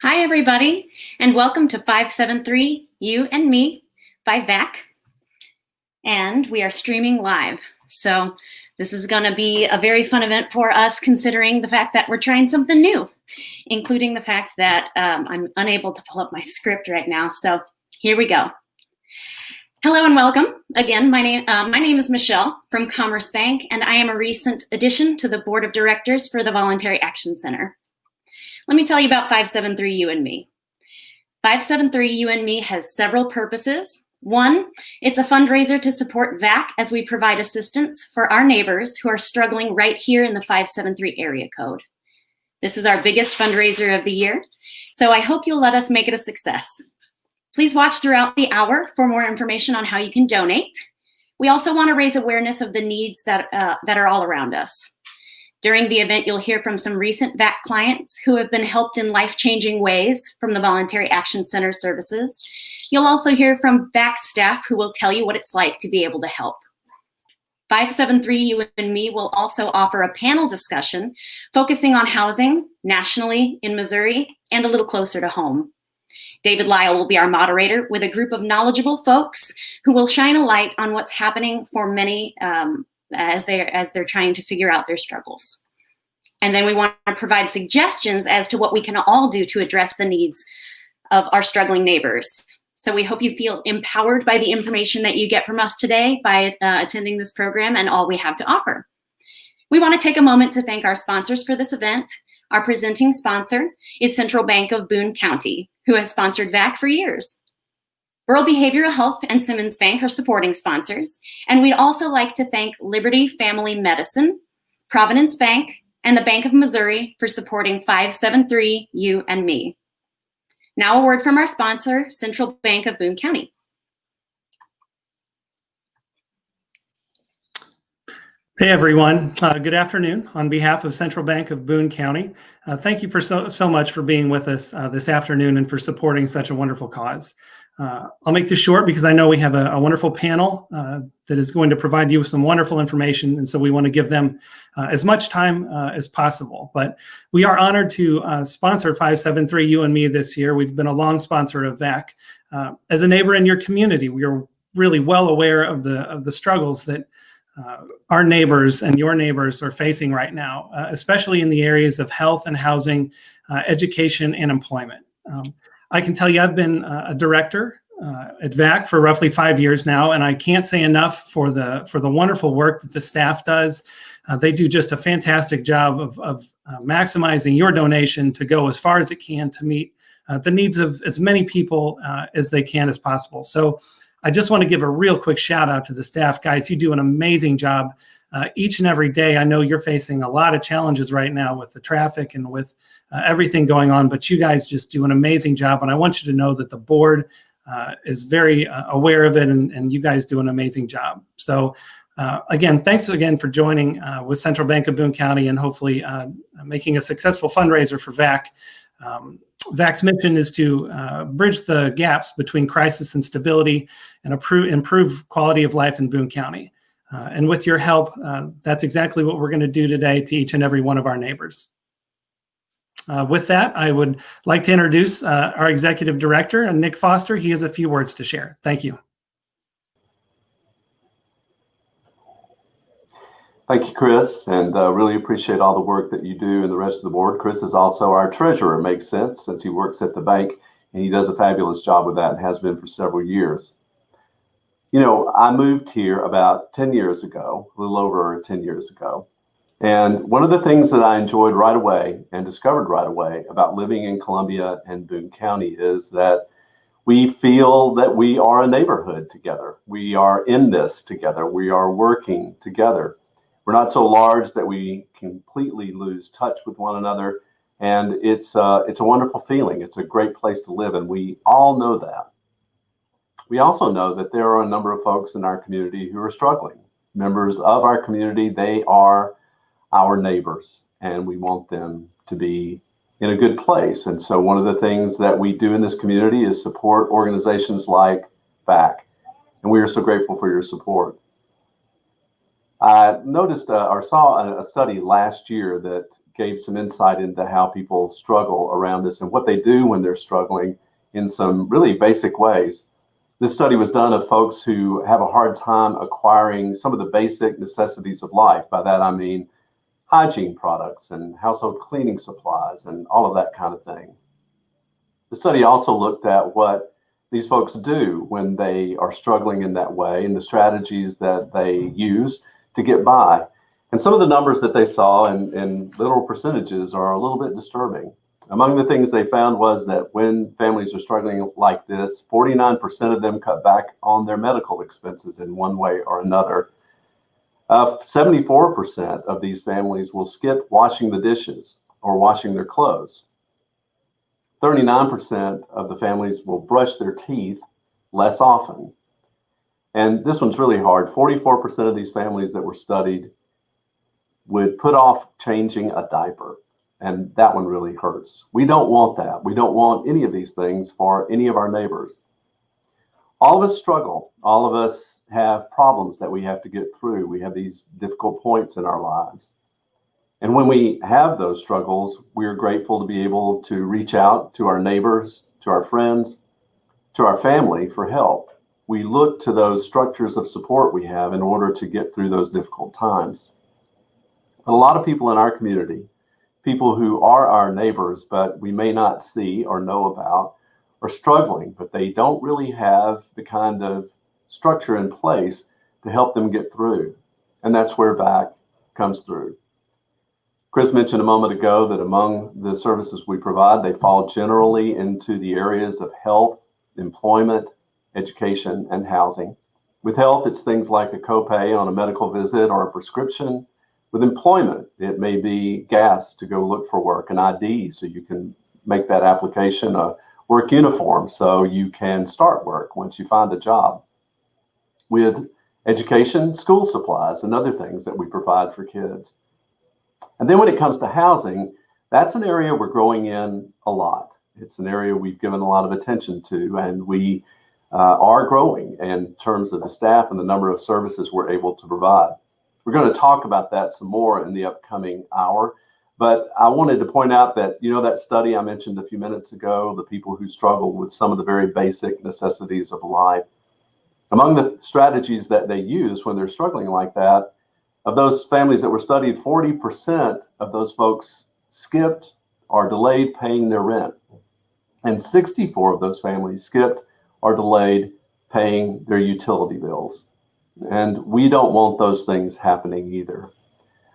Hi, everybody, and welcome to 573 You and Me by VAC. And we are streaming live. So this is going to be a very fun event for us, considering the fact that we're trying something new, including the fact that I'm unable to pull up my script right now. So here we go. Hello and welcome. Again, my name is Michelle from Commerce Bank, and I am a recent addition to the Board of Directors for the Voluntary Action Center. Let me tell you about 573 You and Me. 573 You and Me has several purposes. One, it's a fundraiser to support VAC as we provide assistance for our neighbors who are struggling right here in the 573 area code. This is our biggest fundraiser of the year, so I hope you'll let us make it a success. Please watch throughout the hour for more information on how you can donate. We also want to raise awareness of the needs that are all around us. During the event, you'll hear from some recent VAC clients who have been helped in life-changing ways from the Voluntary Action Center services. You'll also hear from VAC staff who will tell you what it's like to be able to help. 573 You and Me will also offer a panel discussion focusing on housing nationally in Missouri and a little closer to home. David Lile will be our moderator with a group of knowledgeable folks who will shine a light on what's happening for many as they're trying to figure out their struggles. And then we want to provide suggestions as to what we can all do to address the needs of our struggling neighbors. So we hope you feel empowered by the information that you get from us today by attending this program and all we have to offer. We want to take a moment to thank our sponsors for this event. Our presenting sponsor is Central Bank of Boone County, who has sponsored VAC for years. Rural Behavioral Health and Simmons Bank are supporting sponsors, and we'd also like to thank Liberty Family Medicine, Providence Bank, and the Bank of Missouri for supporting 573 You and Me. Now a word from our sponsor, Central Bank of Boone County. Hey everyone, good afternoon. On behalf of Central Bank of Boone County, thank you for so much for being with us this afternoon and for supporting such a wonderful cause. I'll make this short because I know we have a wonderful panel that is going to provide you with some wonderful information, and so we want to give them as much time as possible. But we are honored to sponsor 573 You and Me this year. We've been a long sponsor of VAC. As a neighbor in your community, we are really well aware of the struggles that our neighbors and your neighbors are facing right now, especially in the areas of health and housing, education, and employment. I can tell you I've been a director at VAC for roughly 5 years now, and I can't say enough for the wonderful work that the staff does. They do just a fantastic job of maximizing your donation to go as far as it can to meet the needs of as many people as they can as possible. So I just want to give a real quick shout out to the staff. Guys, you do an amazing job each and every day. I know you're facing a lot of challenges right now with the traffic and with everything going on, but you guys just do an amazing job. And I want you to know that the board is very aware of it, and you guys do an amazing job. So again, thanks again for joining with Central Bank of Boone County and hopefully making a successful fundraiser for VAC. VAC's mission is to bridge the gaps between crisis and stability and improve quality of life in Boone County. And with your help, that's exactly what we're going to do today to each and every one of our neighbors. With that, I would like to introduce our Executive Director, Nick Foster. He has a few words to share. Thank you. Thank you, Chris, and really appreciate all the work that you do and the rest of the board. Chris is also our treasurer, makes sense, since he works at the bank, and he does a fabulous job with that and has been for several years. You know, I moved here about 10 years ago, a little over 10 years ago, and one of the things that I enjoyed right away and discovered right away about living in Columbia and Boone County is that we feel that we are a neighborhood together. We are in this together. We are working together. We're not so large that we completely lose touch with one another, and it's a wonderful feeling. It's a great place to live, and we all know that. We also know that there are a number of folks in our community who are struggling. Members of our community, they are our neighbors, and we want them to be in a good place. And so one of the things that we do in this community is support organizations like VAC, and we are so grateful for your support. I noticed or saw a study last year that gave some insight into how people struggle around this and what they do when they're struggling in some really basic ways. This study was done of folks who have a hard time acquiring some of the basic necessities of life. By that, I mean hygiene products and household cleaning supplies and all of that kind of thing. The study also looked at what these folks do when they are struggling in that way and the strategies that they use to get by. And some of the numbers that they saw in literal percentages are a little bit disturbing. Among the things they found was that when families are struggling like this, 49% of them cut back on their medical expenses in one way or another. 74% of these families will skip washing the dishes or washing their clothes. 39% of the families will brush their teeth less often. And this one's really hard. 44% of these families that were studied would put off changing a diaper. And that one really hurts. We don't want that. We don't want any of these things for any of our neighbors. All of us struggle. All of us have problems that we have to get through. We have these difficult points in our lives. And when we have those struggles, we are grateful to be able to reach out to our neighbors, to our friends, to our family for help. We look to those structures of support we have in order to get through those difficult times. But a lot of people in our community, people who are our neighbors, but we may not see or know about, are struggling, but they don't really have the kind of structure in place to help them get through. And that's where VAC comes through. Chris mentioned a moment ago that among the services we provide, they fall generally into the areas of health, employment, education, and housing. With health, it's things like a copay on a medical visit or a prescription. With employment, it may be gas to go look for work, an ID so you can make that application, a work uniform so you can start work once you find a job. With education, school supplies and other things that we provide for kids. And then when it comes to housing, that's an area we're growing in a lot. It's an area we've given a lot of attention to, and we are growing in terms of the staff and the number of services we're able to provide. We're going to talk about that some more in the upcoming hour, but I wanted to point out that, that study I mentioned a few minutes ago, the people who struggle with some of the very basic necessities of life. Among the strategies that they use when they're struggling like that, of those families that were studied, 40% of those folks skipped or delayed paying their rent. And 64 of those families skipped or delayed paying their utility bills. And we don't want those things happening either.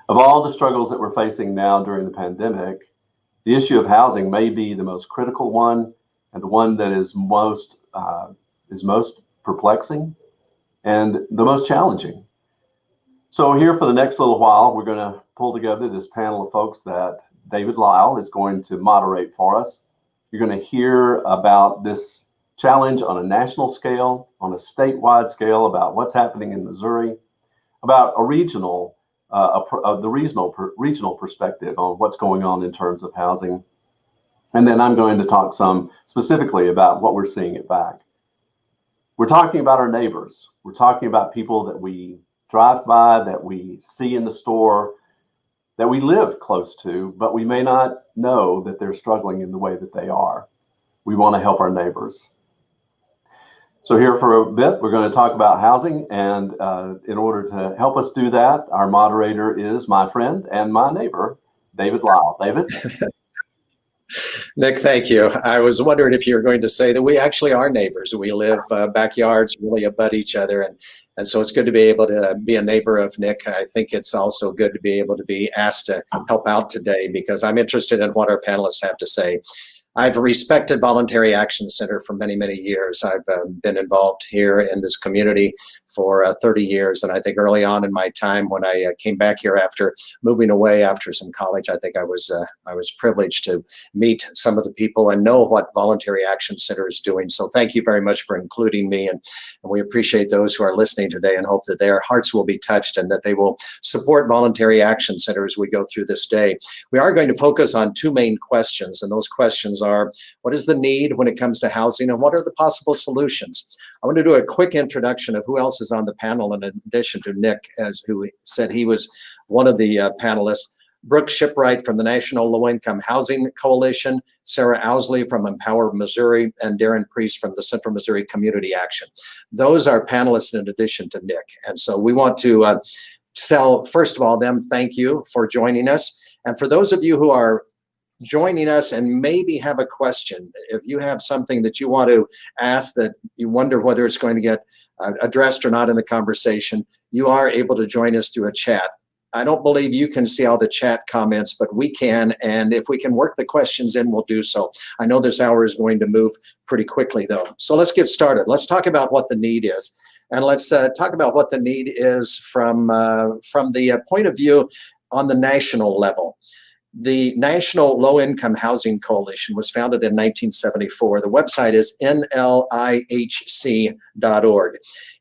Of all the struggles that we're facing now during the pandemic, the issue of housing may be the most critical one and the one that is most perplexing and the most challenging. So here for the next little while, we're going to pull together this panel of folks that David Lile is going to moderate for us. You're going to hear about this challenge on a national scale, on a statewide scale, about what's happening in Missouri, about a regional perspective on what's going on in terms of housing. And then I'm going to talk some specifically about what we're seeing at VAC. We're talking about our neighbors. We're talking about people that we drive by, that we see in the store, that we live close to, but we may not know that they're struggling in the way that they are. We want to help our neighbors. So here for a bit, we're going to talk about housing. And in order to help us do that, our moderator is my friend and my neighbor, David Lile. David? Nick, thank you. I was wondering if you were going to say that we actually are neighbors. We live backyards, really abut each other. And so it's good to be able to be a neighbor of Nick. I think it's also good to be able to be asked to help out today because I'm interested in what our panelists have to say. I've respected Voluntary Action Center for many, many years. I've been involved here in this community for 30 years. And I think early on in my time when I came back here after moving away after some college, I think I was privileged to meet some of the people and know what Voluntary Action Center is doing. So thank you very much for including me. And we appreciate those who are listening today and hope that their hearts will be touched and that they will support Voluntary Action Center as we go through this day. We are going to focus on two main questions, and those questions are, what is the need when it comes to housing and what are the possible solutions? I want to do a quick introduction of who else is on the panel in addition to Nick, who said he was one of the panelists. Brooke Shipwright from the National Low Income Housing Coalition, Sarah Owsley from Empower Missouri, and Darren Priest from the Central Missouri Community Action. Those are panelists in addition to Nick. And so we want to tell, first of all, them thank you for joining us. And for those of you who are joining us and maybe have a question, if you have something that you want to ask that you wonder whether it's going to get addressed or not in the conversation, you are able to join us through a chat. I don't believe you can see all the chat comments, but we can. And if we can work the questions in, we'll do so. I know this hour is going to move pretty quickly, though. So let's get started. Let's talk about what the need is. And let's talk about what the need is from the point of view on the national level. The National Low Income Housing Coalition was founded in 1974. The website is nlihc.org.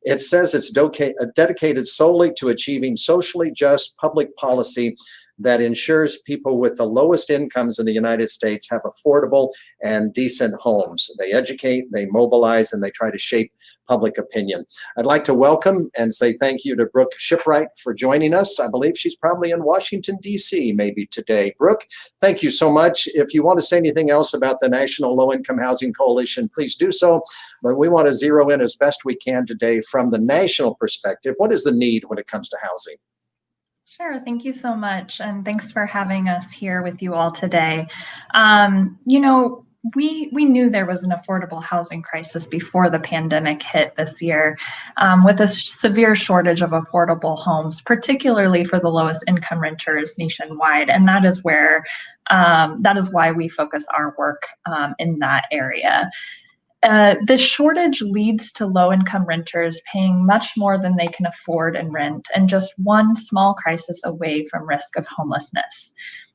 It says it's dedicated solely to achieving socially just public policy that ensures people with the lowest incomes in the United States have affordable and decent homes. They educate, they mobilize, and they try to shape public opinion. I'd like to welcome and say thank you to Brooke Shipwright for joining us. I believe she's probably in Washington, D.C. maybe today. Brooke, thank you so much. If you want to say anything else about the National Low Income Housing Coalition, please do so. But we want to zero in as best we can today from the national perspective. What is the need when it comes to housing? Sure. Thank you so much. And thanks for having us here with you all today. We knew there was an affordable housing crisis before the pandemic hit this year, with a severe shortage of affordable homes, particularly for the lowest income renters nationwide. And that is why we focus our work in that area. The shortage leads to low-income renters paying much more than they can afford in rent, and just one small crisis away from risk of homelessness.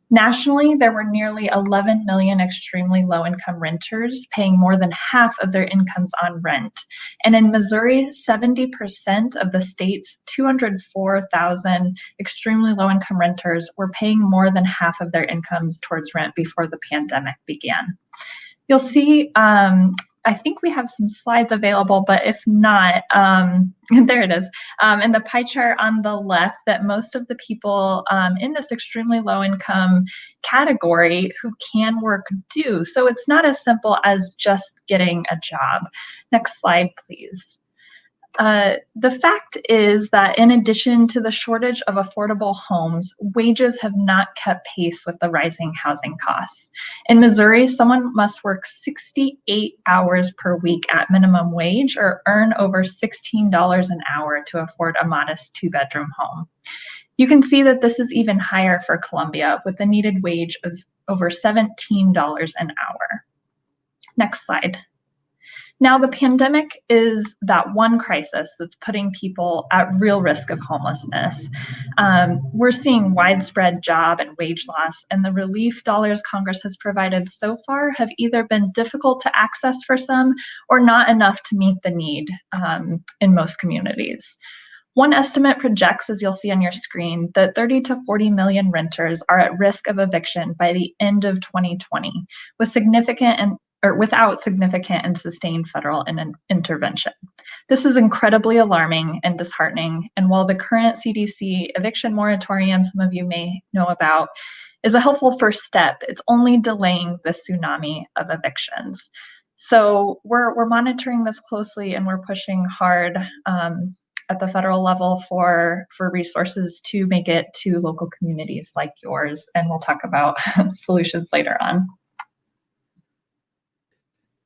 Nationally, there were nearly 11 million extremely low-income renters paying more than half of their incomes on rent. And in Missouri, 70% of the state's 204,000 extremely low-income renters were paying more than half of their incomes towards rent before the pandemic began. You'll see, I think we have some slides available, but if not, there it is. In the pie chart on the left, that most of the people in this extremely low income category who can work do. So it's not as simple as just getting a job. Next slide, please. The fact is that in addition to the shortage of affordable homes, wages have not kept pace with the rising housing costs. In Missouri, someone must work 68 hours per week at minimum wage or earn over $16 an hour to afford a modest two-bedroom home. You can see that this is even higher for Columbia, with a needed wage of over $17 an hour. Next slide. Now, the pandemic is that one crisis that's putting people at real risk of homelessness. We're seeing widespread job and wage loss, and the relief dollars Congress has provided so far have either been difficult to access for some or not enough to meet the need in most communities. One estimate projects, as you'll see on your screen, that 30 to 40 million renters are at risk of eviction by the end of 2020, without significant and sustained federal intervention. This is incredibly alarming and disheartening, and while the current CDC eviction moratorium, some of you may know about, is a helpful first step, it's only delaying the tsunami of evictions. So we're monitoring this closely, and we're pushing hard at the federal level for resources to make it to local communities like yours, and we'll talk about solutions later on.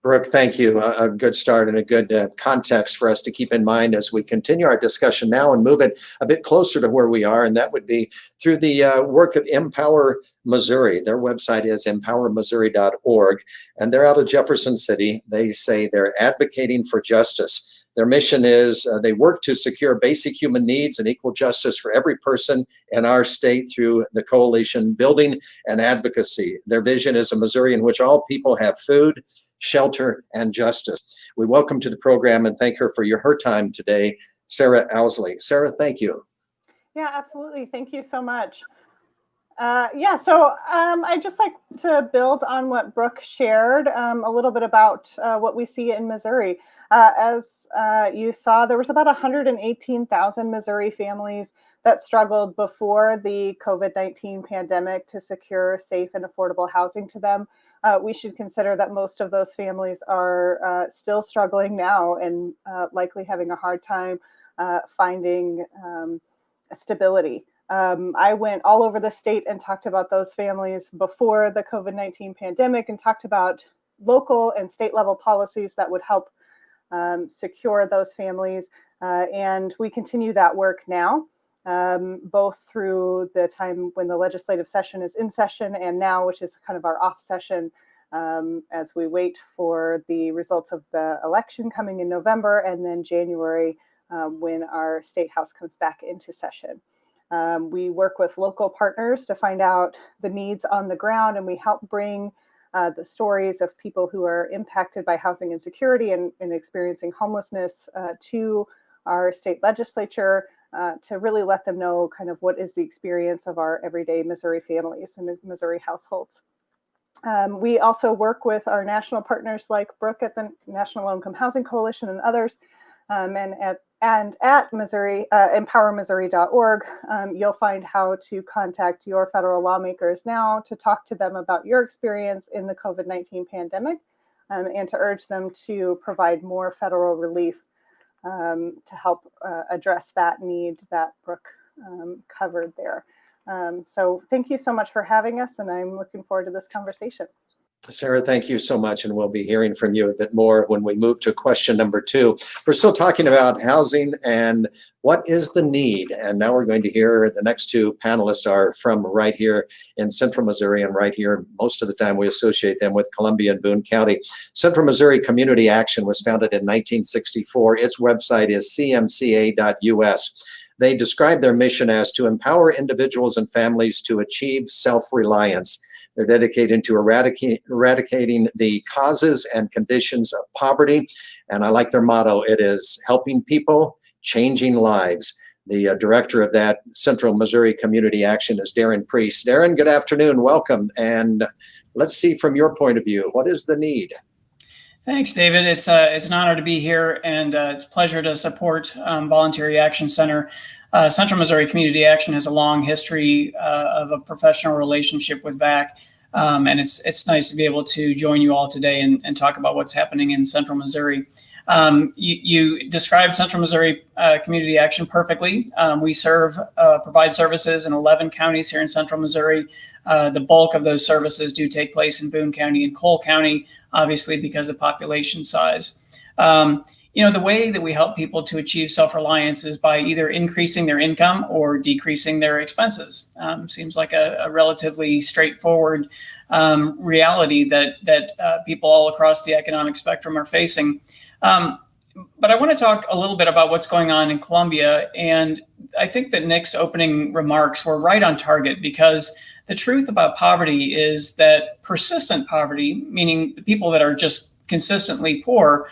Brooke, thank you. A good start and a good context for us to keep in mind as we continue our discussion now and move it a bit closer to where we are, and that would be through the work of Empower Missouri. Their website is empowermissouri.org, and they're out of Jefferson City. They say they're advocating for justice. Their mission is they work to secure basic human needs and equal justice for every person in our state through the coalition building and advocacy. Their vision is a Missouri in which all people have food, shelter, and justice. We welcome to the program and thank her for her time today, Sarah Owsley. Sarah, thank you. Yeah, absolutely. Thank you so much. I'd just like to build on what Brooke shared a little bit about what we see in Missouri. As you saw, there was about 118,000 Missouri families that struggled before the COVID-19 pandemic to secure safe and affordable housing to them, we should consider that most of those families are still struggling now and likely having a hard time finding stability. I went all over the state and talked about those families before the COVID-19 pandemic and talked about local and state level policies that would help secure those families. And we continue that work now, both through the time when the legislative session is in session and now, which is kind of our off session, as we wait for the results of the election coming in November, and then January when our state house comes back into session. We work with local partners to find out the needs on the ground, and we help bring the stories of people who are impacted by housing insecurity and experiencing homelessness to our state legislature to really let them know kind of what is the experience of our everyday Missouri families and Missouri households. We also work with our national partners like Brooke at the National Low Income Housing Coalition and others, and at Missouri, empowermissouri.org, you'll find how to contact your federal lawmakers now to talk to them about your experience in the COVID-19 pandemic and to urge them to provide more federal relief to help address that need that Brooke covered there. So thank you so much for having us, and I'm looking forward to this conversation. Sarah, thank you so much, and we'll be hearing from you a bit more when we move to question number 2. We're still talking about housing and what is the need, and now we're going to hear the next 2 panelists are from right here in Central Missouri, and right here most of the time we associate them with Columbia and Boone County. Central Missouri Community Action was founded in 1964. Its website is cmca.us. They describe their mission as to empower individuals and families to achieve self-reliance. They're dedicated to eradicating the causes and conditions of poverty. And I like their motto. It is helping people, changing lives. The director of that Central Missouri Community Action is Darren Priest. Darren, good afternoon. Welcome. And let's see from your point of view, what is the need? Thanks, David. It's an honor to be here, and it's a pleasure to support Voluntary Action Center. Central Missouri Community Action has a long history of a professional relationship with VAC, and it's nice to be able to join you all today and talk about what's happening in Central Missouri. You described Central Missouri Community Action perfectly. We provide services in 11 counties here in Central Missouri. The bulk of those services do take place in Boone County and Cole County, obviously because of population size. The way that we help people to achieve self-reliance is by either increasing their income or decreasing their expenses. Seems like a relatively straightforward reality that people all across the economic spectrum are facing. But I want to talk a little bit about what's going on in Columbia. And I think that Nick's opening remarks were right on target, because the truth about poverty is that persistent poverty, meaning the people that are just consistently poor,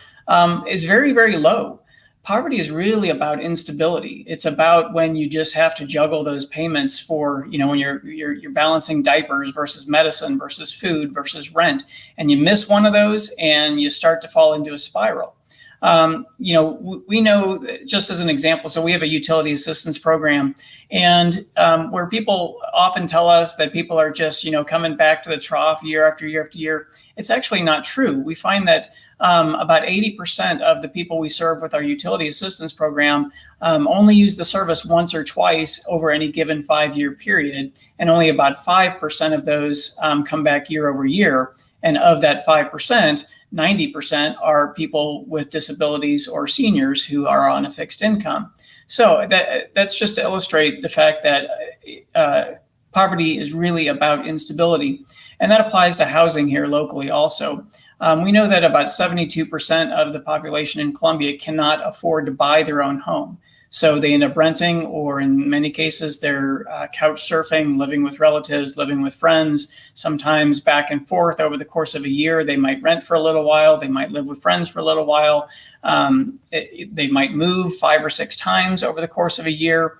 is very, very low. Poverty is really about instability. It's about when you just have to juggle those payments for, when you're balancing diapers versus medicine versus food versus rent, and you miss one of those and you start to fall into a spiral. We know, just as an example, so we have a utility assistance program, and where people often tell us that people are just, coming back to the trough year after year after year. It's actually not true. We find that about 80% of the people we serve with our utility assistance program only use the service once or twice over any given 5-year period, and only about 5% of those come back year over year. And of that 5%, 90% are people with disabilities or seniors who are on a fixed income. So that's just to illustrate the fact that poverty is really about instability. And that applies to housing here locally also. We know that about 72% of the population in Columbia cannot afford to buy their own home. So they end up renting, or in many cases, they're couch surfing, living with relatives, living with friends, sometimes back and forth over the course of a year. They might rent for a little while. They might live with friends for a little while. They might move 5 or 6 times over the course of a year.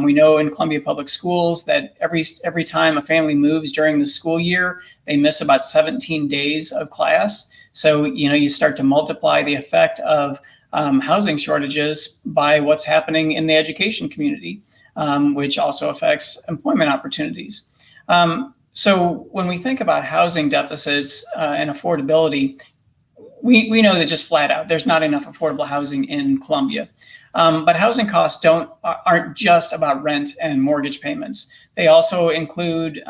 We know in Columbia Public Schools that every time a family moves during the school year, they miss about 17 days of class. So, you start to multiply the effect of housing shortages by what's happening in the education community. which also affects employment opportunities. So when we think about housing deficits and affordability, we know that just flat out, there's not enough affordable housing in Columbia. But housing costs aren't just about rent and mortgage payments. They also include,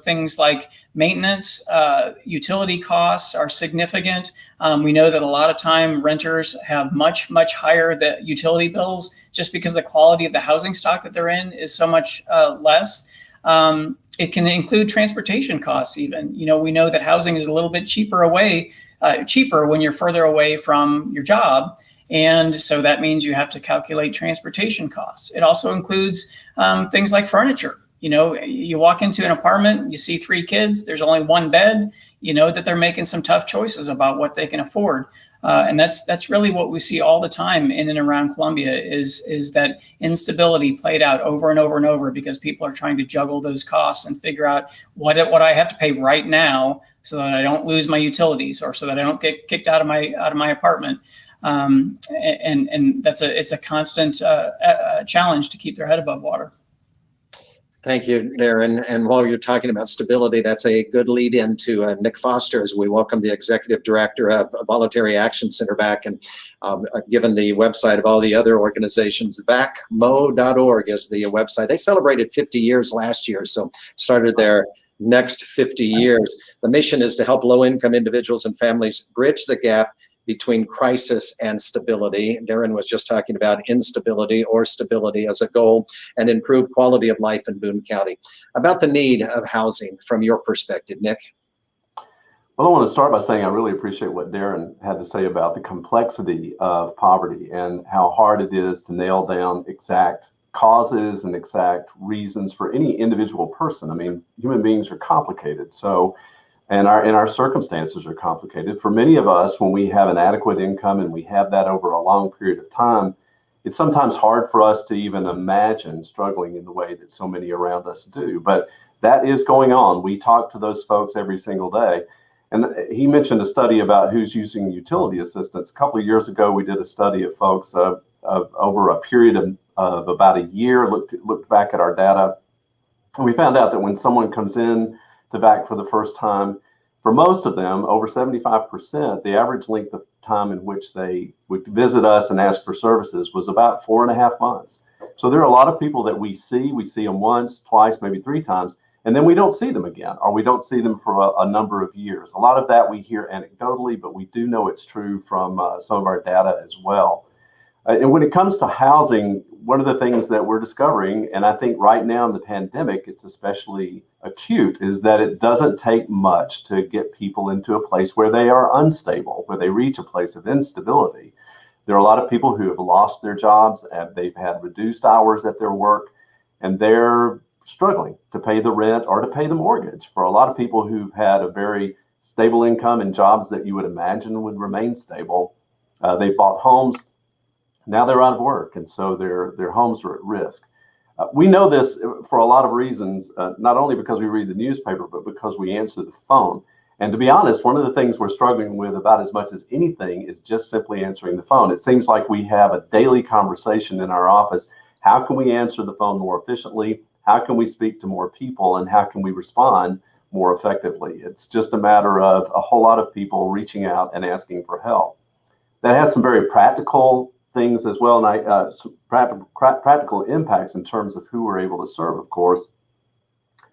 things like maintenance, utility costs are significant. We know that a lot of time renters have much higher the utility bills just because the quality of the housing stock that they're in is so much less. It can include transportation costs even. We know that housing is a little bit cheaper when you're further away from your job. And so that means you have to calculate transportation costs. It also includes things like furniture. You walk into an apartment, you see 3 kids, there's only 1 bed, that they're making some tough choices about what they can afford. And that's really what we see all the time in and around Columbia is that instability played out over and over and over because people are trying to juggle those costs and figure out what I have to pay right now so that I don't lose my utilities or so that I don't get kicked out of my apartment. And it's a constant challenge to keep their head above water. Thank you, Darren. And while you're talking about stability, that's a good lead into Nick Foster as we welcome the Executive Director of Voluntary Action Center back. And given the website of all the other organizations, vacmo.org is the website. They celebrated 50 years last year, so started their next 50 years. The mission is to help low-income individuals and families bridge the gap between crisis and stability. Darren was just talking about instability or stability as a goal and improve quality of life in Boone County. About the need of housing from your perspective, Nick. Well, I want to start by saying I really appreciate what Darren had to say about the complexity of poverty and how hard it is to nail down exact causes and exact reasons for any individual person. I mean, human beings are complicated. And our circumstances are complicated. For many of us, when we have an adequate income and we have that over a long period of time, it's sometimes hard for us to even imagine struggling in the way that so many around us do. But that is going on. We talk to those folks every single day. And he mentioned a study about who's using utility assistance. A couple of years ago, we did a study of folks over a period of about a year, looked back at our data. And we found out that when someone comes in to VAC for the first time, for most of them, over 75%, the average length of time in which they would visit us and ask for services was about 4.5 months. So there are a lot of people that we see them once, twice, maybe 3 times, and then we don't see them again, or we don't see them for a number of years. A lot of that we hear anecdotally, but we do know it's true from some of our data as well. And when it comes to housing, one of the things that we're discovering, and I think right now in the pandemic, it's especially acute, is that it doesn't take much to get people into a place where they are unstable, where they reach a place of instability. There are a lot of people who have lost their jobs, and they've had reduced hours at their work, and they're struggling to pay the rent or to pay the mortgage. For a lot of people who've had a very stable income and jobs that you would imagine would remain stable, they bought homes. Now they're out of work, and so their homes are at risk. We know this for a lot of reasons, not only because we read the newspaper, but because we answer the phone. And to be honest, one of the things we're struggling with about as much as anything is just simply answering the phone. It seems like we have a daily conversation in our office. How can we answer the phone more efficiently? How can we speak to more people? And how can we respond more effectively? It's just a matter of a whole lot of people reaching out and asking for help. That has some very practical things as well, and some practical impacts in terms of who we're able to serve, of course.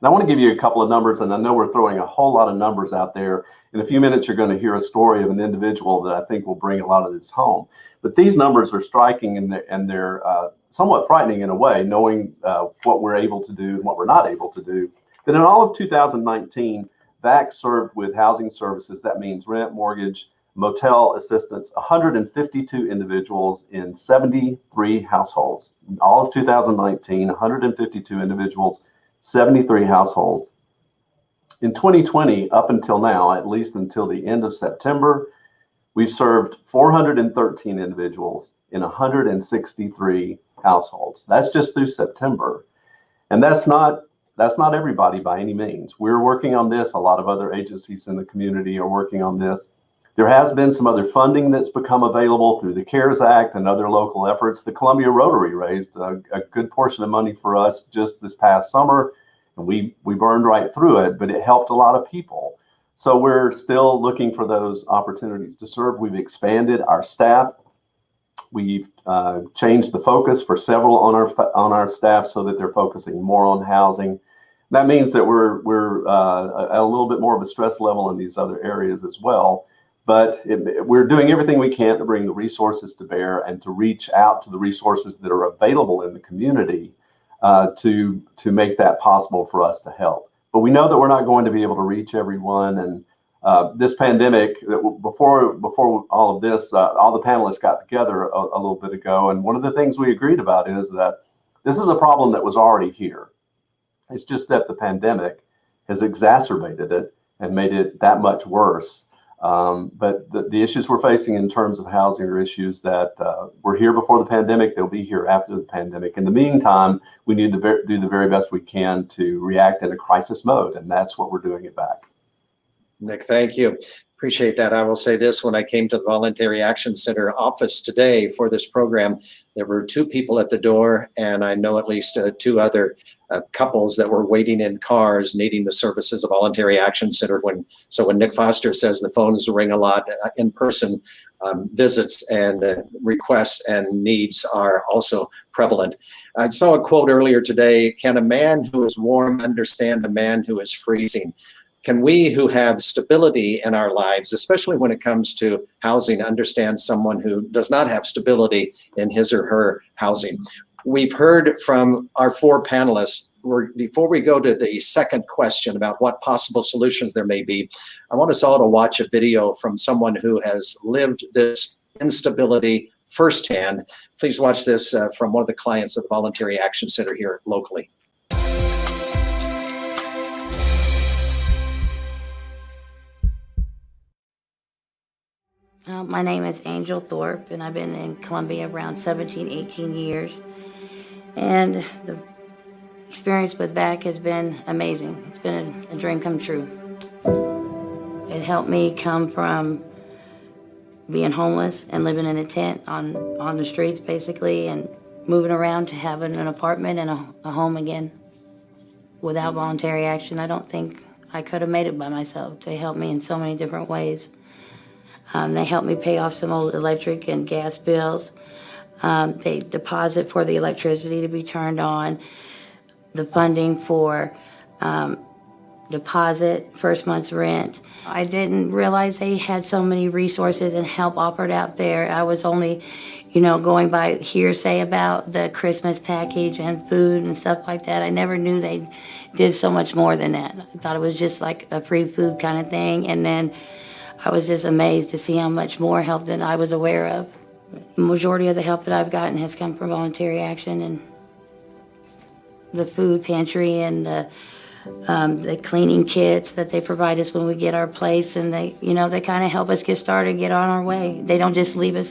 And I want to give you a couple of numbers, and I know we're throwing a whole lot of numbers out there. In a few minutes, you're going to hear a story of an individual that I think will bring a lot of this home. But these numbers are striking, and they're somewhat frightening in a way, knowing what we're able to do and what we're not able to do. That in all of 2019, VAC served with housing services, that means rent, mortgage, motel assistance, 152 individuals in 73 households. In all of 2019, 152 individuals, 73 households. In 2020, up until now, at least until the end of September, we've served 413 individuals in 163 households. That's just through September. And that's not everybody by any means. We're working on this. A lot of other agencies in the community are working on this. There has been some other funding that's become available through the CARES Act and other local efforts. The Columbia Rotary raised a good portion of money for us just this past summer, and we burned right through it, but it helped a lot of people. So we're still looking for those opportunities to serve. We've expanded our staff. We've changed the focus for several on our staff so that they're focusing more on housing. That means that we're at a little bit more of a stress level in these other areas as well. But we're doing everything we can to bring the resources to bear and to reach out to the resources that are available in the community to make that possible for us to help. But we know that we're not going to be able to reach everyone. And this pandemic, before all of this, all the panelists got together a little bit ago. And one of the things we agreed about is that this is a problem that was already here. It's just that the pandemic has exacerbated it and made it that much worse. But the issues we're facing in terms of housing are issues that were here before the pandemic. They'll be here after the pandemic. In the meantime, we need to do the very best we can to react in a crisis mode, and that's what we're doing at VAC. Nick, thank you. Appreciate that. I will say this, when I came to the Voluntary Action Center office today for this program, there were 2 people at the door, and I know at least 2 other couples that were waiting in cars needing the services of Voluntary Action Center. So when Nick Foster says the phones ring a lot, in-person visits and requests and needs are also prevalent. I saw a quote earlier today, "Can a man who is warm understand a man who is freezing?" Can we who have stability in our lives, especially when it comes to housing, understand someone who does not have stability in his or her housing? We've heard from our 4 panelists. Before we go to the second question about what possible solutions there may be, I want us all to watch a video from someone who has lived this instability firsthand. Please watch this from one of the clients of the Voluntary Action Center here locally. My name is Angel Thorpe, and I've been in Columbia around 17, 18 years. And the experience with VAC has been amazing. It's been a dream come true. It helped me come from being homeless and living in a tent on the streets, basically, and moving around to having an apartment and a home again. Without voluntary action, I don't think I could have made it by myself. They helped me in so many different ways. They helped me pay off some old electric and gas bills. They deposit for the electricity to be turned on. The funding for deposit, first month's rent. I didn't realize they had so many resources and help offered out there. I was only, going by hearsay about the Christmas package and food and stuff like that. I never knew they did so much more than that. I thought it was just like a free food kind of thing. And then I was just amazed to see how much more help than I was aware of. The majority of the help that I've gotten has come from voluntary action and the food pantry and the cleaning kits that they provide us when we get our place, and they kind of help us get started, get on our way. They don't just leave us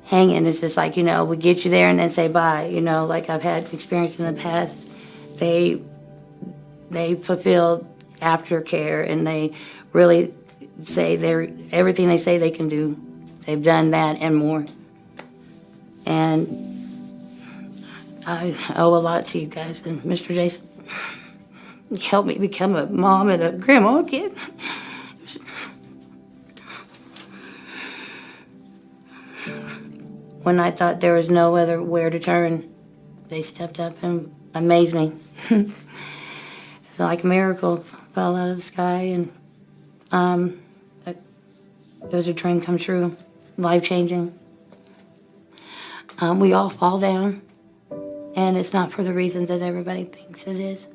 hanging. It's just like, we get you there and then say bye. Like I've had experience in the past. They fulfill aftercare, and they really say everything they say they can do. They've done that and more. And I owe a lot to you guys. And Mr. Jason helped me become a mom and a grandma again. When I thought there was no other where to turn, they stepped up and amazed me. It's like a miracle fell out of the sky, and it was a dream come true, life-changing. We all fall down, and it's not for the reasons that everybody thinks it is.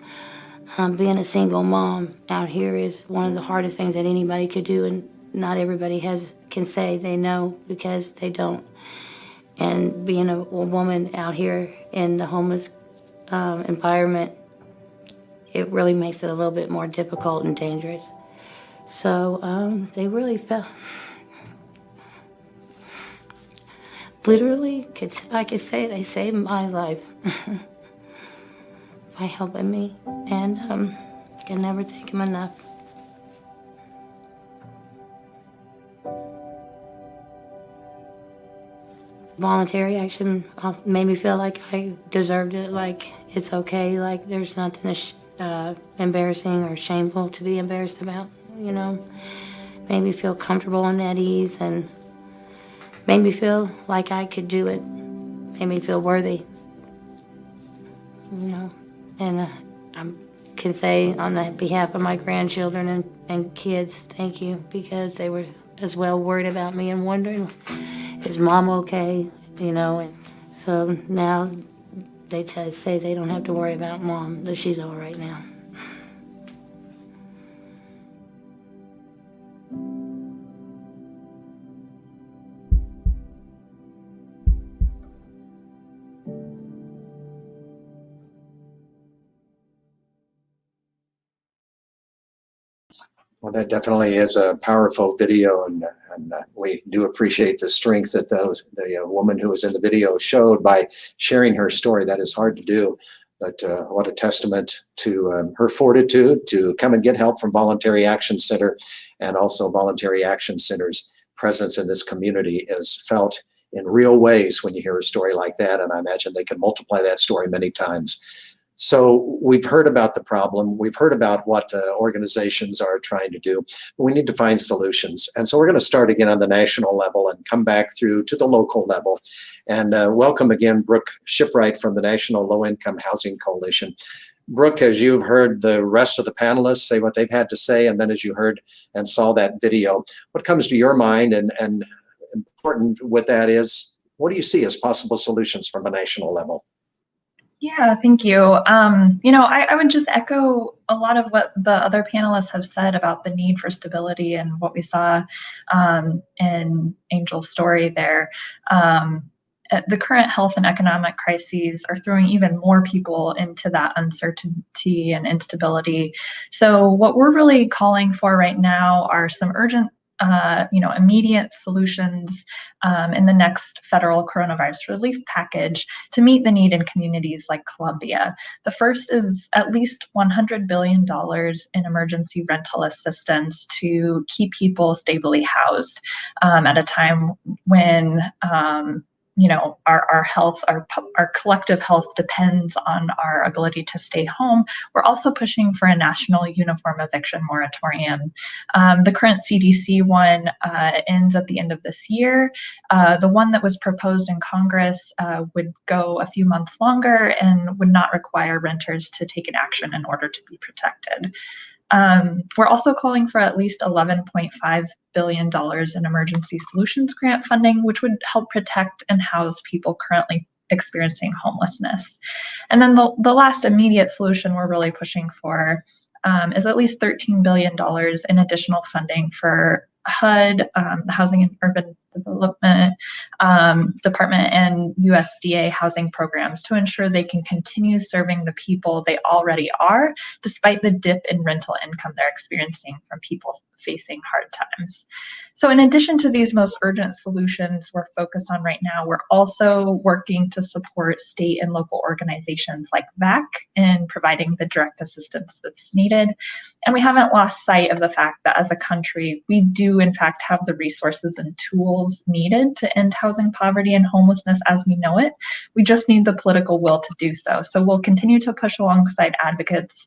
Being a single mom out here is one of the hardest things that anybody could do, and not everybody can say they know, because they don't. And being a woman out here in the homeless environment, it really makes it a little bit more difficult and dangerous. So they really felt, literally, I could say they saved my life by helping me, and can never thank them enough. Voluntary action made me feel like I deserved it, like it's okay, like there's nothing embarrassing or shameful to be embarrassed about, you know. Made me feel comfortable and at ease, and made me feel like I could do it. Made me feel worthy, you know. And I can say on the behalf of my grandchildren and kids, thank you, because they were as well worried about me and wondering, is Mom okay? You know, and so now they say they don't have to worry about Mom, that she's all right now. Well, that definitely is a powerful video, and we do appreciate the strength that the woman who was in the video showed by sharing her story. That is hard to do, but what a testament to her fortitude to come and get help from Voluntary Action Center, and also Voluntary Action Center's presence in this community is felt in real ways when you hear a story like that, and I imagine they can multiply that story many times. So we've heard about the problem. We've heard about what organizations are trying to do. But we need to find solutions. And so we're going to start again on the national level and come back through to the local level. And welcome again, Brooke Shipwright from the National Low Income Housing Coalition. Brooke, as you've heard the rest of the panelists say what they've had to say, and then as you heard and saw that video, what comes to your mind, and important with that is, what do you see as possible solutions from a national level? Yeah, thank you. I would just echo a lot of what the other panelists have said about the need for stability and what we saw in Angel's story there. The current health and economic crises are throwing even more people into that uncertainty and instability. So what we're really calling for right now are some urgent immediate solutions in the next federal coronavirus relief package to meet the need in communities like Columbia. The first is at least $100 billion in emergency rental assistance to keep people stably housed at a time when our health, our collective health depends on our ability to stay home. We're also pushing for a national uniform eviction moratorium. The current CDC one ends at the end of this year. The one that was proposed in Congress would go a few months longer and would not require renters to take an action in order to be protected. We're also calling for at least $11.5 billion in emergency solutions grant funding, which would help protect and house people currently experiencing homelessness. And then the last immediate solution we're really pushing for is at least $13 billion in additional funding for HUD, the Housing and Urban Development Department, and USDA housing programs to ensure they can continue serving the people they already are, despite the dip in rental income they're experiencing from people facing hard times. So in addition to these most urgent solutions we're focused on right now, we're also working to support state and local organizations like VAC in providing the direct assistance that's needed. And we haven't lost sight of the fact that as a country, we do in fact have the resources and tools needed to end housing poverty and homelessness as we know it. We just need the political will to do so. So we'll continue to push alongside advocates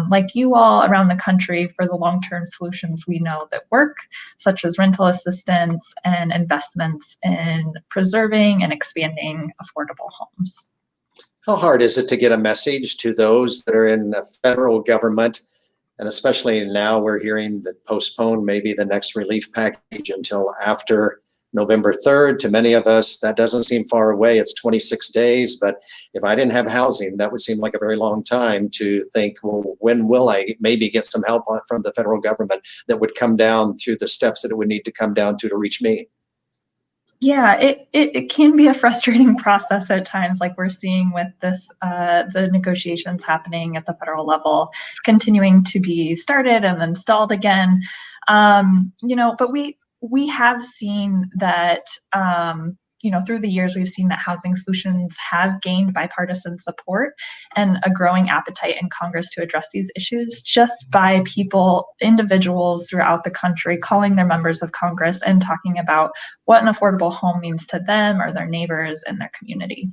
like you all around the country for the long-term solutions we know that work, such as rental assistance and investments in preserving and expanding affordable homes. How hard is it to get a message to those that are in the federal government? And especially now we're hearing that postpone maybe the next relief package until after November 3rd. To many of us, that doesn't seem far away. It's 26 days. But if I didn't have housing, that would seem like a very long time to think, well, when will I maybe get some help from the federal government that would come down through the steps that it would need to come down to reach me? Yeah, it can be a frustrating process at times, like we're seeing with this, the negotiations happening at the federal level, continuing to be started and then stalled again. But we have seen that through the years, we've seen that housing solutions have gained bipartisan support and a growing appetite in Congress to address these issues just by individuals throughout the country calling their members of Congress and talking about what an affordable home means to them or their neighbors and their community.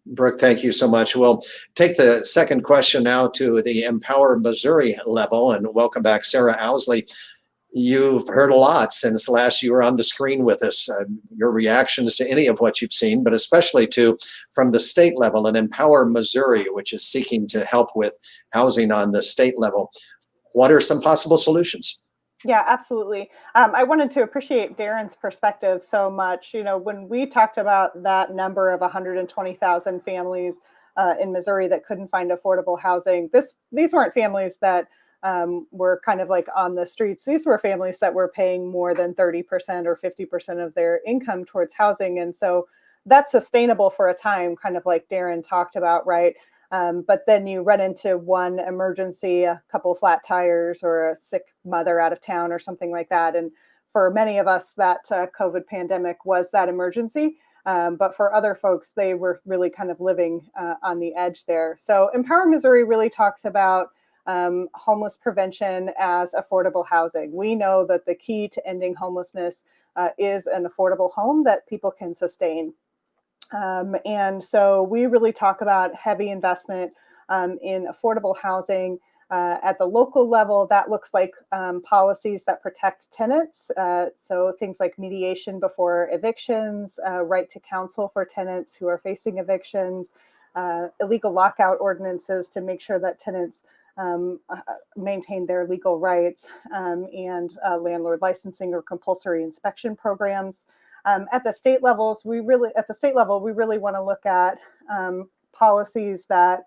Brooke, thank you so much. We'll take the second question now to the Empower Missouri level, and welcome back, Sarah Owsley. You've heard a lot since last you were on the screen with us, your reactions to any of what you've seen, but especially from the state level and Empower Missouri, which is seeking to help with housing on the state level. What are some possible solutions? Yeah, absolutely. I wanted to appreciate Darren's perspective so much. When we talked about that number of 120,000 families in Missouri that couldn't find affordable housing, these weren't families that were kind of like on the streets. These were families that were paying more than 30% or 50% of their income towards housing. And so that's sustainable for a time, kind of like Darren talked about, right? But then you run into one emergency, a couple of flat tires or a sick mother out of town or something like that. And for many of us, that COVID pandemic was that emergency. But for other folks, they were really kind of living on the edge there. So Empower Missouri really talks about homeless prevention as affordable housing. We know that the key to ending homelessness is an affordable home that people can sustain. And so we really talk about heavy investment in affordable housing at the local level. That looks like policies that protect tenants. So things like mediation before evictions, right to counsel for tenants who are facing evictions, illegal lockout ordinances to make sure that tenants maintain their legal rights, and landlord licensing or compulsory inspection programs. At the state level, we really want to look at policies that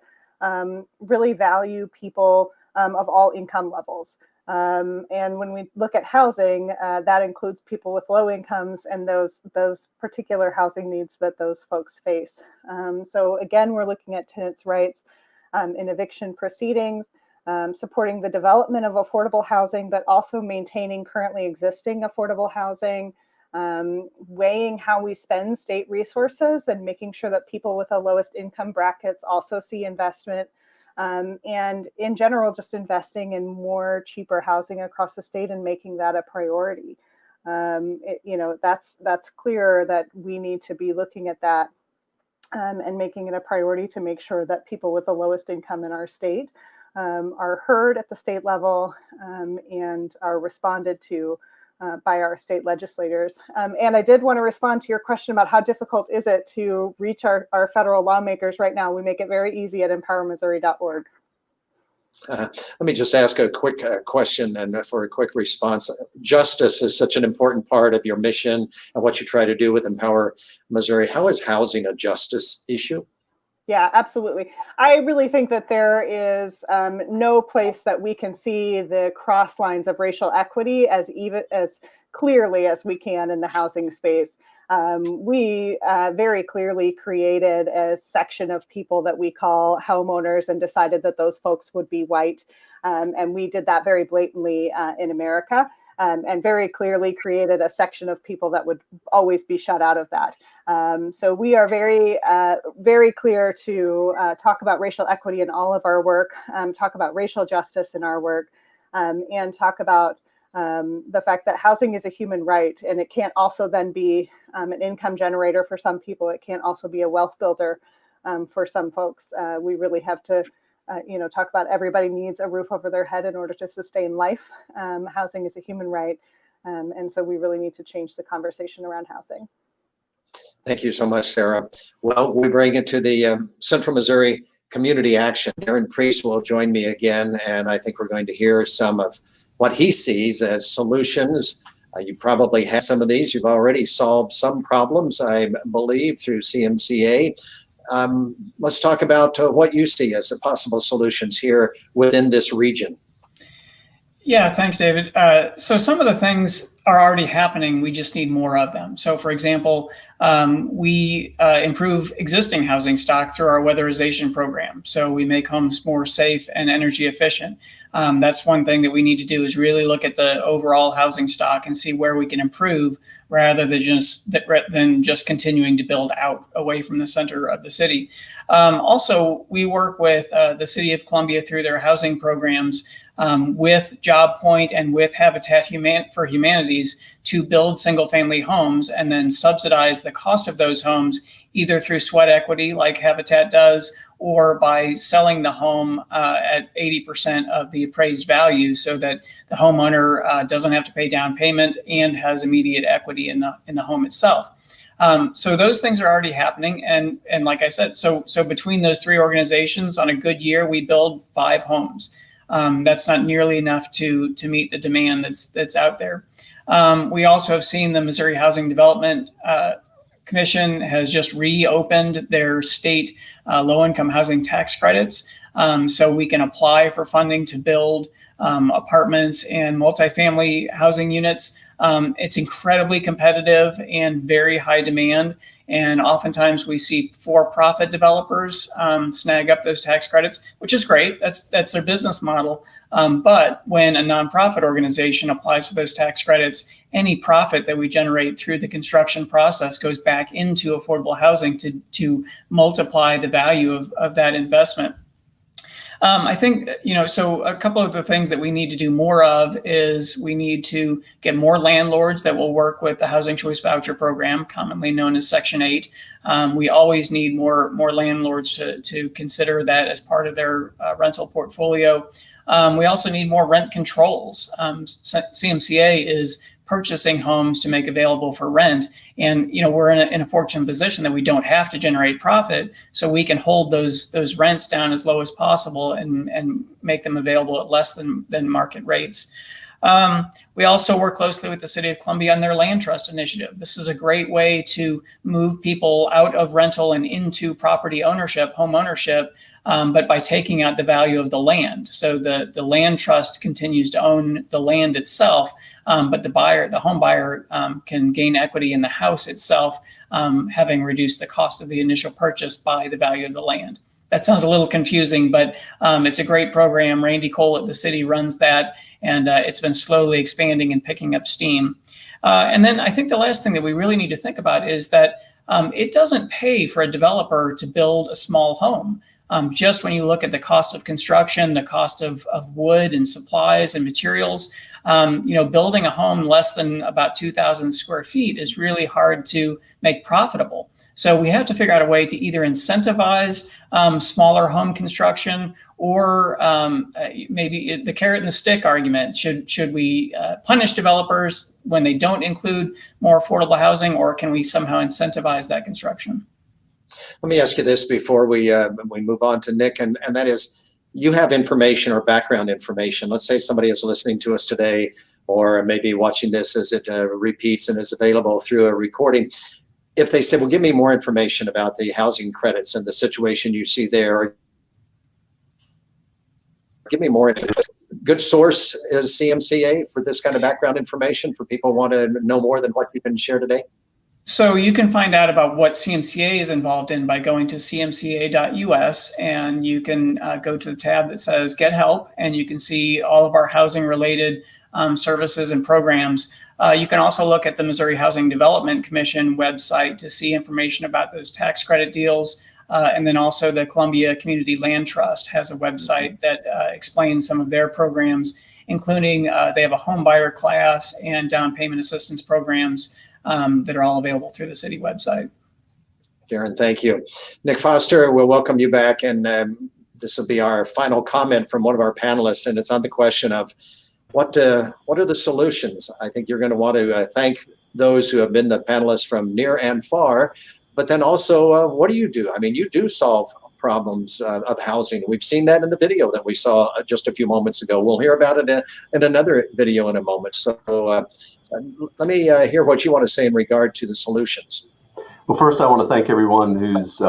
really value people of all income levels. And when we look at housing, that includes people with low incomes and those particular housing needs that those folks face. So again, we're looking at tenants' rights in eviction proceedings, supporting the development of affordable housing, but also maintaining currently existing affordable housing, weighing how we spend state resources and making sure that people with the lowest income brackets also see investment, and in general, just investing in more cheaper housing across the state and making that a priority. That's clear that we need to be looking at that and making it a priority to make sure that people with the lowest income in our state are heard at the state level and are responded to by our state legislators. And I did want to respond to your question about how difficult is it to reach our federal lawmakers right now. We make it very easy at empowermissouri.org. Let me just ask a quick question and for a quick response. Justice is such an important part of your mission and what you try to do with Empower Missouri. How is housing a justice issue? Yeah, absolutely. I really think that there is no place that we can see the cross lines of racial equity as clearly as we can in the housing space. We very clearly created a section of people that we call homeowners and decided that those folks would be white. And we did that very blatantly in America. And very clearly created a section of people that would always be shut out of that. So we are very clear to talk about racial equity in all of our work, talk about racial justice in our work, and talk about the fact that housing is a human right, and it can't also then be an income generator for some people. It can't also be a wealth builder for some folks. We really have to talk about everybody needs a roof over their head in order to sustain life. Housing is a human right. And so we really need to change the conversation around housing. Thank you so much, Sarah. Well, we bring it to the Central Missouri Community Action. Darren Priest will join me again, and I think we're going to hear some of what he sees as solutions. You probably have some of these. You've already solved some problems, I believe, through CMCA. Let's talk about what you see as the possible solutions here within this region. Yeah, thanks, David. So some of the things are already happening. We just need more of them. So, for example, we improve existing housing stock through our weatherization program. So we make homes more safe and energy efficient. That's one thing that we need to do, is really look at the overall housing stock and see where we can improve, rather than just continuing to build out away from the center of the city. Also, we work with the City of Columbia through their housing programs, with Job Point and with Habitat for Humanities, to build single family homes and then subsidize the cost of those homes, either through sweat equity like Habitat does, or by selling the home at 80% of the appraised value, so that the homeowner doesn't have to pay down payment and has immediate equity in the home itself. So those things are already happening. And like I said, so between those three organizations, on a good year, we build 5 homes. That's not nearly enough to meet the demand that's out there. We also have seen the Missouri Housing Development Commission has just reopened their state low-income housing tax credits. So we can apply for funding to build apartments and multifamily housing units. It's incredibly competitive and very high demand. And oftentimes we see for-profit developers snag up those tax credits, which is great. That's their business model. But when a nonprofit organization applies for those tax credits, any profit that we generate through the construction process goes back into affordable housing to multiply the value of that investment. I think, so a couple of the things that we need to do more of is we need to get more landlords that will work with the Housing Choice Voucher Program, commonly known as Section 8. We always need more landlords to consider that as part of their rental portfolio. We also need more rent controls. CMCA is purchasing homes to make available for rent. And, we're in a fortunate position that we don't have to generate profit, so we can hold those rents down as low as possible and make them available at less than market rates. We also work closely with the City of Columbia on their land trust initiative. This is a great way to move people out of rental and into property ownership, home ownership, but by taking out the value of the land. So the land trust continues to own the land itself, but the home buyer can gain equity in the house itself, having reduced the cost of the initial purchase by the value of the land. That sounds a little confusing, but it's a great program. Randy Cole at the city runs that, and it's been slowly expanding and picking up steam. And then I think the last thing that we really need to think about is that it doesn't pay for a developer to build a small home. Just when you look at the cost of construction, the cost of wood and supplies and materials, building a home less than about 2,000 square feet is really hard to make profitable. So we have to figure out a way to either incentivize smaller home construction, or maybe the carrot and the stick argument. Should we punish developers when they don't include more affordable housing, or can we somehow incentivize that construction? Let me ask you this before we move on to Nick, and that is, you have information or background information. Let's say somebody is listening to us today, or maybe watching this as it repeats and is available through a recording. If they say, well, give me more information about the housing credits and the situation you see there, or give me more. Good source is CMCA for this kind of background information for people who want to know more than what you can share today? So you can find out about what CMCA is involved in by going to cmca.us, and you can go to the tab that says Get Help, and you can see all of our housing related services and programs. You can also look at the Missouri Housing Development Commission website to see information about those tax credit deals. And then also the Columbia Community Land Trust has a website that explains some of their programs, including they have a home buyer class and down payment assistance programs that are all available through the city website. Darren, thank you. Nick Foster, we'll welcome you back. And this will be our final comment from one of our panelists. And it's on the question of what are the solutions? I think you're going to want to thank those who have been the panelists from near and far, but then also what do you do? I mean, you do solve problems of housing. We've seen that in the video that we saw just a few moments ago. We'll hear about it in another video in a moment. So let me hear what you want to say in regard to the solutions. Well, first, I want to thank everyone who's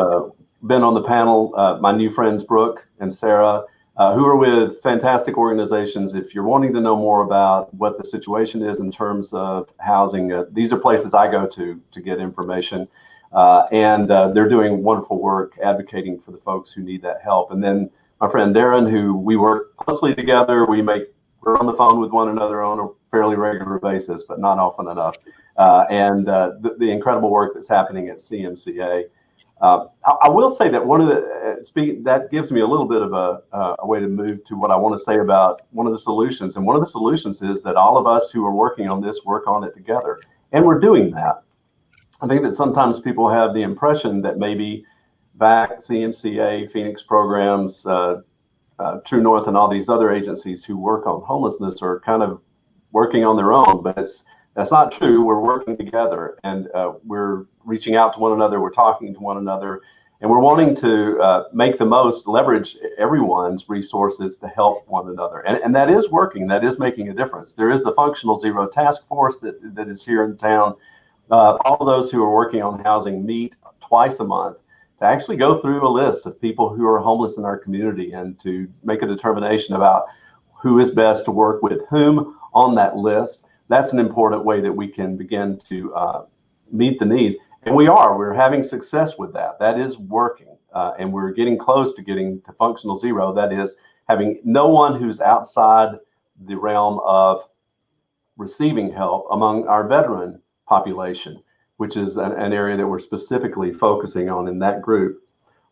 been on the panel, my new friends, Brooke and Sarah, who are with fantastic organizations. If you're wanting to know more about what the situation is in terms of housing, these are places I go to get information. And they're doing wonderful work advocating for the folks who need that help. And then my friend Darren, who we work closely together, we're on the phone with one another on a fairly regular basis, but not often enough. And the incredible work that's happening at CMCA. I will say that that gives me a little bit of a way to move to what I want to say about one of the solutions. And one of the solutions is that all of us who are working on this work on it together. And we're doing that. I think that sometimes people have the impression that maybe VAC, CMCA, Phoenix programs, True North, and all these other agencies who work on homelessness are kind of working on their own, but that's not true. We're working together, and we're reaching out to one another. We're talking to one another, and we're wanting to leverage everyone's resources to help one another. And that is working. That is making a difference. There is the Functional Zero Task Force that is here in town. All of those who are working on housing meet twice a month to actually go through a list of people who are homeless in our community and to make a determination about who is best to work with whom on that list. That's an important way that we can begin to meet the need. And we're having success with that. That is working. And we're getting close to getting to functional zero. That is having no one who's outside the realm of receiving help among our veteran population, which is an area that we're specifically focusing on in that group.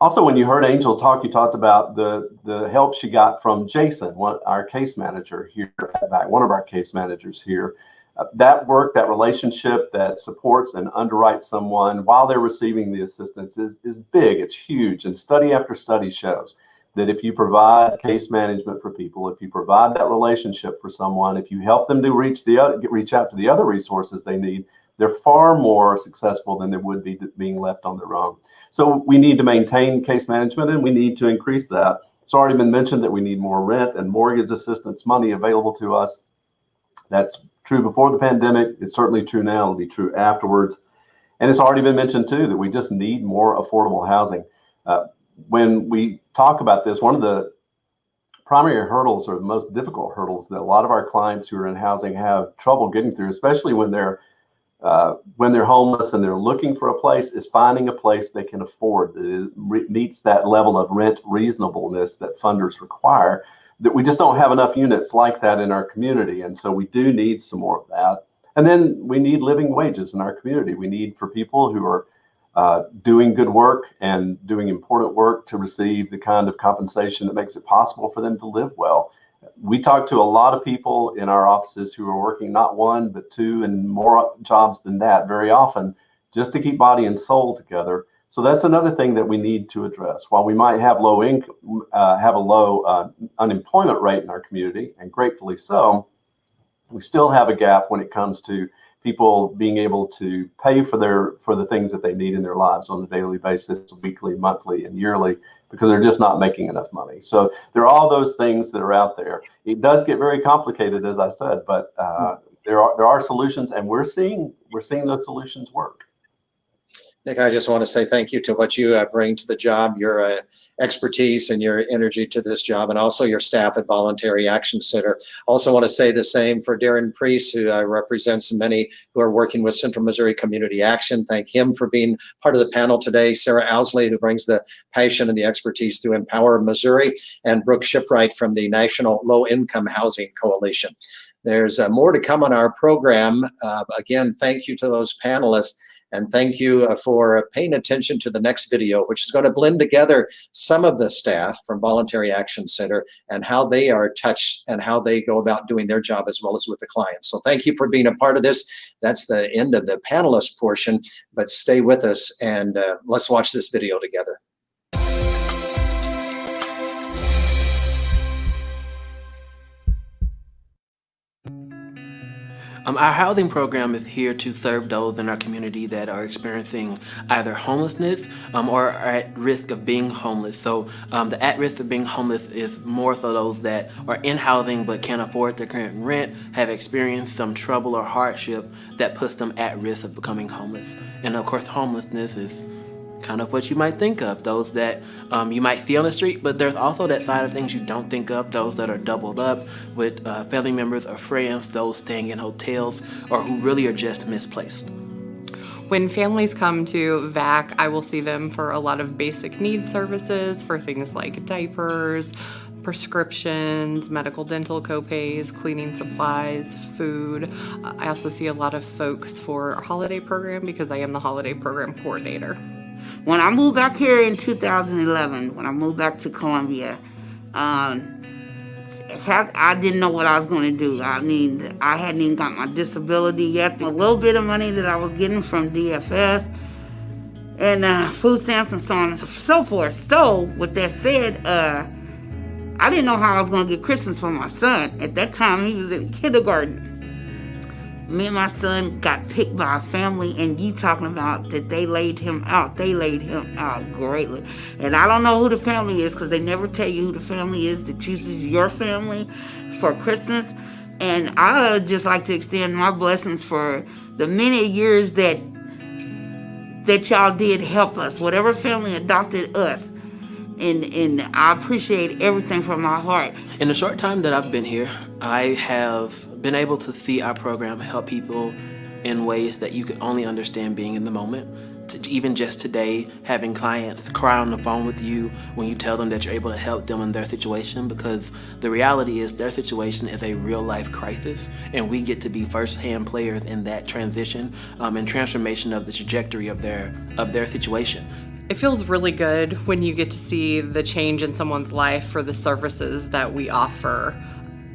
Also, when you heard Angel talk, you talked about the help she got from Jason, our case manager here at VAC, one of our case managers here. That work, that relationship that supports and underwrites someone while they're receiving the assistance is big, it's huge. And study after study shows that if you provide case management for people, if you provide that relationship for someone, if you help them to reach out to the other resources they need, they're far more successful than they would be being left on their own. So we need to maintain case management, and we need to increase that. It's already been mentioned that we need more rent and mortgage assistance money available to us. That's true before the pandemic. It's certainly true now. It'll be true afterwards. And it's already been mentioned too that we just need more affordable housing. When we talk about this, one of the primary hurdles or the most difficult hurdles that a lot of our clients who are in housing have trouble getting through, especially when they're homeless and they're looking for a place, is finding a place they can afford that meets that level of rent reasonableness that funders require. That we just don't have enough units like that in our community. And so we do need some more of that. And then we need living wages in our community. We need for people who are doing good work and doing important work to receive the kind of compensation that makes it possible for them to live well. We talk to a lot of people in our offices who are working not one, but two and more jobs than that very often, just to keep body and soul together. So that's another thing that we need to address. While we might have low unemployment rate in our community, and gratefully so, we still have a gap when it comes to people being able to pay for the things that they need in their lives on a daily basis, weekly, monthly, and yearly, because they're just not making enough money. So there are all those things that are out there. It does get very complicated, as I said, but there are solutions, and we're seeing those solutions work. Nick, I just want to say thank you to what you bring to the job, your expertise and your energy to this job, and also your staff at Voluntary Action Center. Also want to say the same for Darren Priest, who represents many who are working with Central Missouri Community Action. Thank him for being part of the panel today. Sarah Owsley, who brings the passion and the expertise to Empower Missouri, and Brooke Shipwright from the National Low Income Housing Coalition. There's more to come on our program. Again, thank you to those panelists. And thank you for paying attention to the next video, which is going to blend together some of the staff from Voluntary Action Center and how they are touched and how they go about doing their job as well as with the clients. So thank you for being a part of this. That's the end of the panelist portion, but stay with us and let's watch this video together. Our housing program is here to serve those in our community that are experiencing either homelessness or are at risk of being homeless. So the at risk of being homeless is more so those that are in housing but can't afford their current rent, have experienced some trouble or hardship that puts them at risk of becoming homeless. And of course, homelessness is kind of what you might think of, those that you might see on the street, but there's also that side of things you don't think of, those that are doubled up with family members or friends, those staying in hotels, or who really are just misplaced. When families come to VAC, I will see them for a lot of basic needs services, for things like diapers, prescriptions, medical dental copays, cleaning supplies, food. I also see a lot of folks for holiday program because I am the holiday program coordinator. When I moved back here in 2011, when I moved back to Columbia, I didn't know what I was going to do. I mean, I hadn't even got my disability yet. A little bit of money that I was getting from DFS and food stamps and so on and so forth. So, with that said, I didn't know how I was going to get Christmas for my son. At that time, he was in kindergarten. Me and my son got picked by a family, and you talking about that they laid him out. They laid him out greatly. And I don't know who the family is because they never tell you who the family is that chooses your family for Christmas. And I would just like to extend my blessings for the many years that y'all did help us, whatever family adopted us. And I appreciate everything from my heart. In the short time that I've been here, I have been able to see our program help people in ways that you could only understand being in the moment. Even just today, having clients cry on the phone with you when you tell them that you're able to help them in their situation, because the reality is their situation is a real life crisis, and we get to be first-hand players in that transition and transformation of the trajectory of their situation. It feels really good when you get to see the change in someone's life for the services that we offer.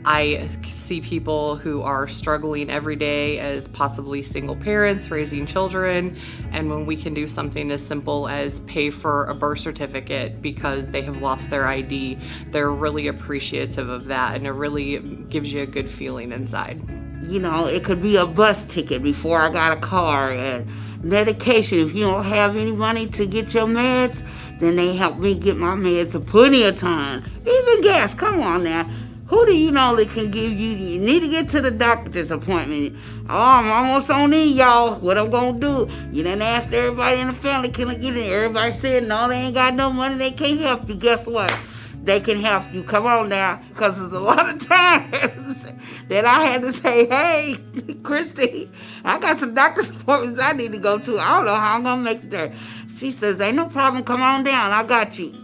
I see people who are struggling every day as possibly single parents raising children, and when we can do something as simple as pay for a birth certificate because they have lost their ID, they're really appreciative of that, and it really gives you a good feeling inside. You know, it could be a bus ticket before I got a car, and medication. If you don't have any money to get your meds, then they help me get my meds plenty of times. Even gas, come on now. Who do you know that can give you need to get to the doctor's appointment? Oh, I'm almost on in, y'all. What I'm gonna do? You done asked everybody in the family, can I get in? Everybody said, no, they ain't got no money, they can't help you. Guess what? They can help you. Come on now, because there's a lot of times that I had to say, hey, Christy, I got some doctor's appointments I need to go to. I don't know how I'm going to make it there. She says, ain't no problem. Come on down. I got you.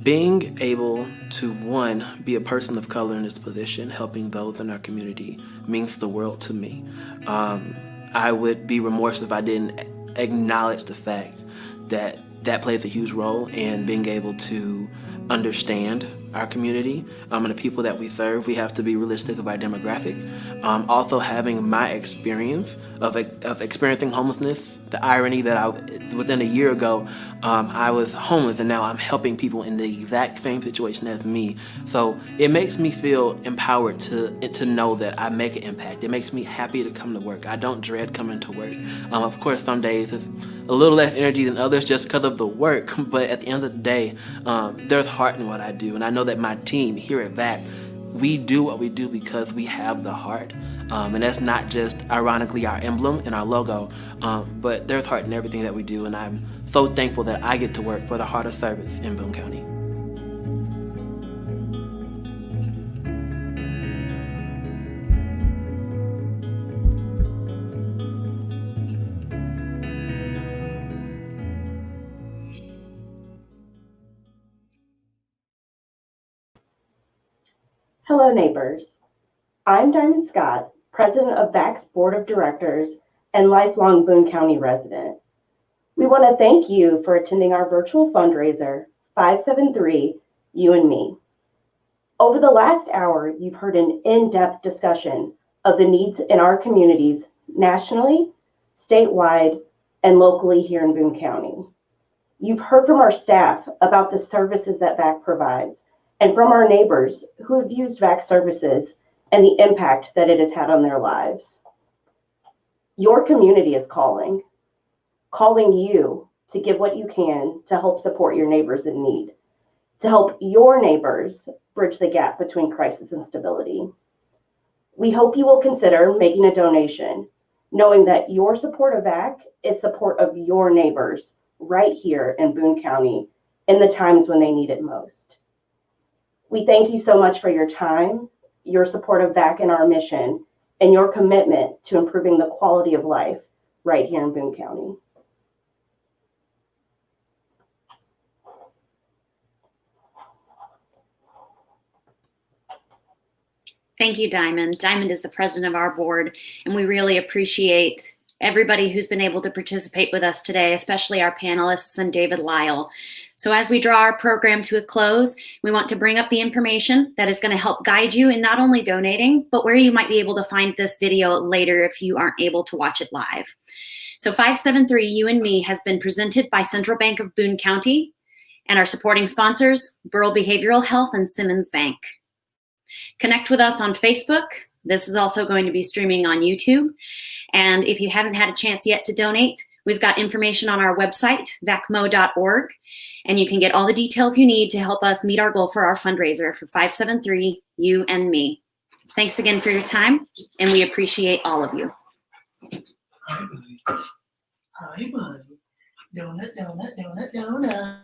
Being able to, one, be a person of color in this position, helping those in our community, means the world to me. I would be remorse if I didn't acknowledge the fact that that plays a huge role in being able to understand our community and the people that we serve. We have to be realistic of our demographic. Also having my experience of experiencing homelessness, the irony that within a year ago, I was homeless and now I'm helping people in the exact same situation as me. So it makes me feel empowered to know that I make an impact. It makes me happy to come to work. I don't dread coming to work. Of course, some days it's a little less energy than others just because of the work, but at the end of the day, there's heart in what I do. And I know that my team here at VAC, we do what we do because we have the heart. And that's not just ironically our emblem and our logo, but there's heart in everything that we do. And I'm so thankful that I get to work for the heart of service in Boone County. Hello, neighbors. I'm Diamond Scott, President of VAC's Board of Directors and lifelong Boone County resident. We want to thank you for attending our virtual fundraiser, 573, You and Me. Over the last hour, you've heard an in-depth discussion of the needs in our communities nationally, statewide, and locally here in Boone County. You've heard from our staff about the services that VAC provides, and from our neighbors who have used VAC services and the impact that it has had on their lives. Your community is calling you to give what you can to help support your neighbors in need, to help your neighbors bridge the gap between crisis and stability. We hope you will consider making a donation, knowing that your support of VAC is support of your neighbors right here in Boone County in the times when they need it most. We thank you so much for your time, your support of VAC and our mission, and your commitment to improving the quality of life right here in Boone County. Thank you, Diamond. Diamond is the president of our board, and we really appreciate everybody who's been able to participate with us today, especially our panelists and David Lile. So as we draw our program to a close, we want to bring up the information that is going to help guide you in not only donating, but where you might be able to find this video later if you aren't able to watch it live. So 573 You and Me has been presented by Central Bank of Boone County and our supporting sponsors, Burrell Behavioral Health and Simmons Bank. Connect with us on Facebook. This is also going to be streaming on YouTube. And if you haven't had a chance yet to donate, we've got information on our website, vacmo.org, and you can get all the details you need to help us meet our goal for our fundraiser for 573 You and Me. Thanks again for your time, and we appreciate all of you. Hi, buddy. Donut, donut, donut, donut.